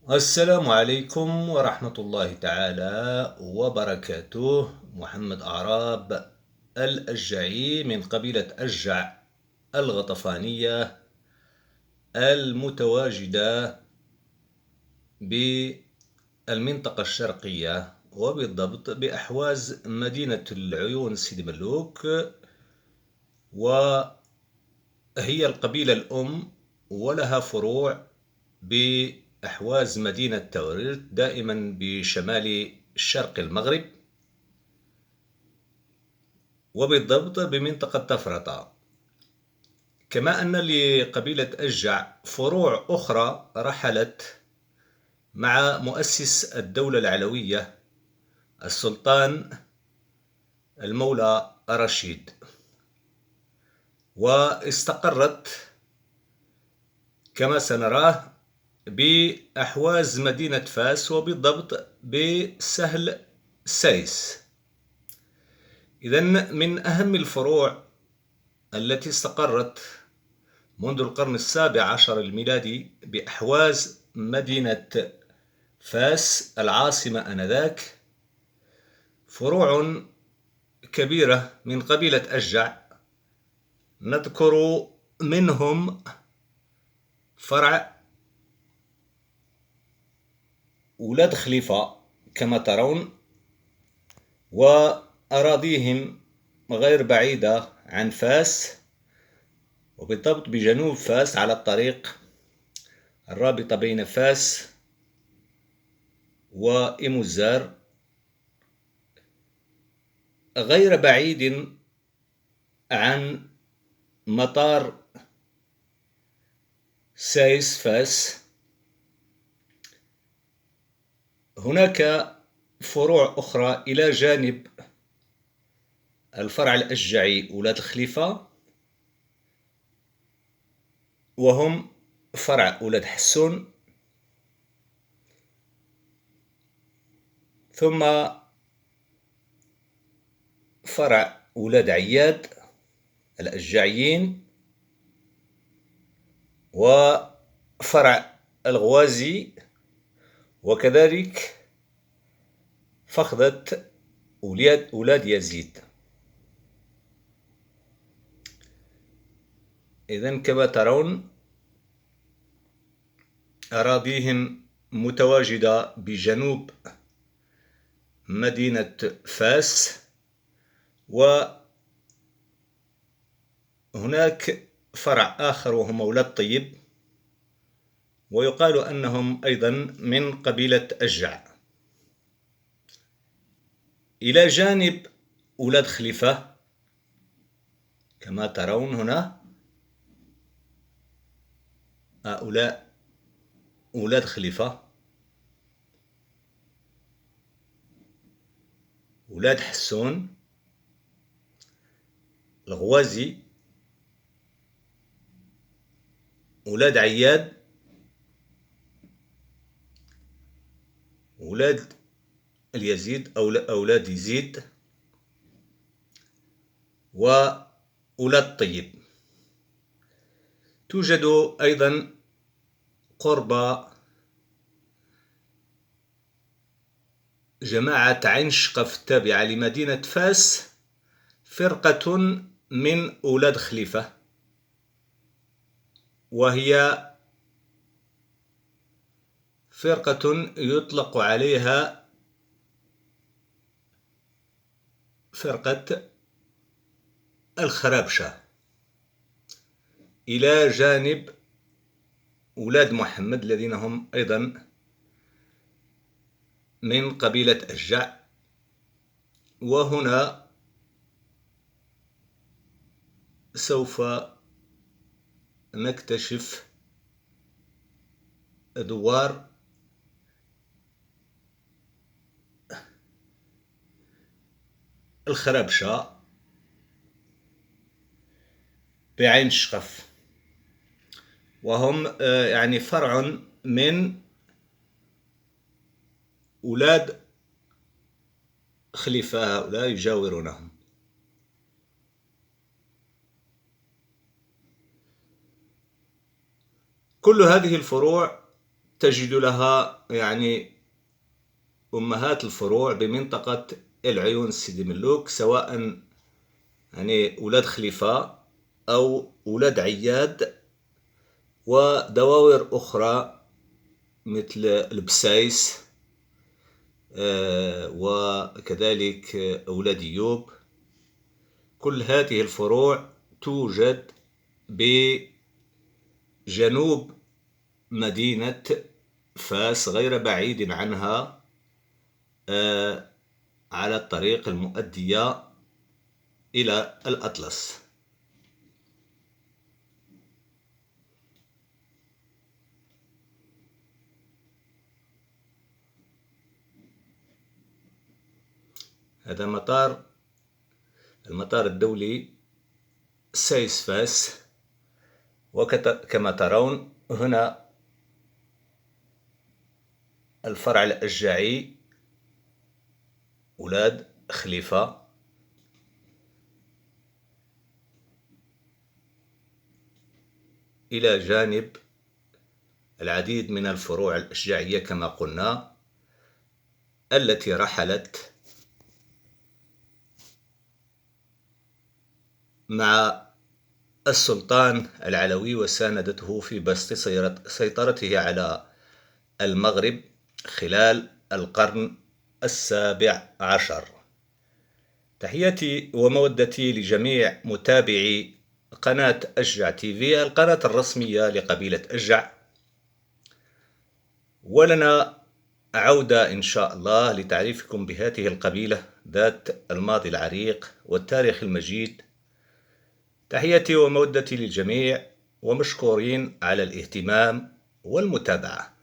السلام عليكم ورحمة الله تعالى وبركاته. محمد أعراب الأشجعي من قبيلة أشجع الغطفانية المتواجدة بالمنطقة الشرقية، وبالضبط بأحواز مدينة العيون سيدي ملوك. وهي القبيلة الأم، ولها فروع بأحواز مدينة توريت دائما بشمال الشرق المغرب، وبالضبط بمنطقة تفرطة. كما أن لقبيلة أشجع فروع أخرى رحلت مع مؤسس الدولة العلوية السلطان المولى رشيد، واستقرت كما سنراه بأحواز مدينة فاس، وبالضبط بسهل سايس. إذن من أهم الفروع التي استقرت منذ القرن السابع عشر الميلادي بأحواز مدينة فاس العاصمة آنذاك فروع كبيرة من قبيلة أشجع. نذكر منهم فرع ولاد خليفة كما ترون، وأراضيهم غير بعيدة عن فاس، وبالضبط بجنوب فاس على الطريق الرابطة بين فاس وإموزار، غير بعيد عن مطار سايس فاس. هناك فروع أخرى إلى جانب الفرع الأشجعي ولاد الخليفة، وهم فرع ولاد حسون، ثم فرع ولاد عياد الأشجعيين، وفرع الغوازي، وكذلك فخذة ولاد يزيد. إذن كما ترون أراضيهم متواجدة بجنوب مدينة فاس. وهناك فرع آخر وهم ولاد طيب، ويقال أنهم أيضا من قبيلة أشجع. إلى جانب ولاد خليفة كما ترون هنا، هؤلاء ولاد خليفة، ولاد حسون، الغوازي، ولاد عياد، ولاد اليزيد أو أولاد يزيد، وولاد طيب. توجد أيضا قرب جماعة عين شقف التابعة لمدينة فاس فرقة من أولاد خليفة، وهي فرقة يطلق عليها فرقة الخرابشة، إلى جانب ولاد محمد الذين هم أيضا من قبيلة أشجع. وهنا سوف نكتشف دوار الخرابشة بعين شقف، وهم يعني فرع من أولاد خليفة، هؤلاء يجاورونهم. كل هذه الفروع تجد لها يعني أمهات الفروع بمنطقة العيون سيدي ملوك، سواء يعني أولاد خليفة أو أولاد عياد، ودواور أخرى مثل البسايس، وكذلك أولاد أيوب. كل هذه الفروع توجد بجنوب مدينة فاس، غير بعيد عنها، على الطريق المؤدية إلى الأطلس. هذا المطار الدولي سايس فاس. وكما ترون هنا الفرع الأشجعي أولاد خليفة، إلى جانب العديد من الفروع الأشجعية كما قلنا، التي رحلت مع السلطان العلوي وساندته في بسط سيطرته على المغرب خلال القرن 17. تحياتي ومودتي لجميع متابعي قناة أشجع تيفي، القناة الرسمية لقبيلة أشجع. ولنا عودة إن شاء الله لتعريفكم بهذه القبيلة ذات الماضي العريق والتاريخ المجيد. تحياتي ومودتي للجميع، ومشكورين على الاهتمام والمتابعة.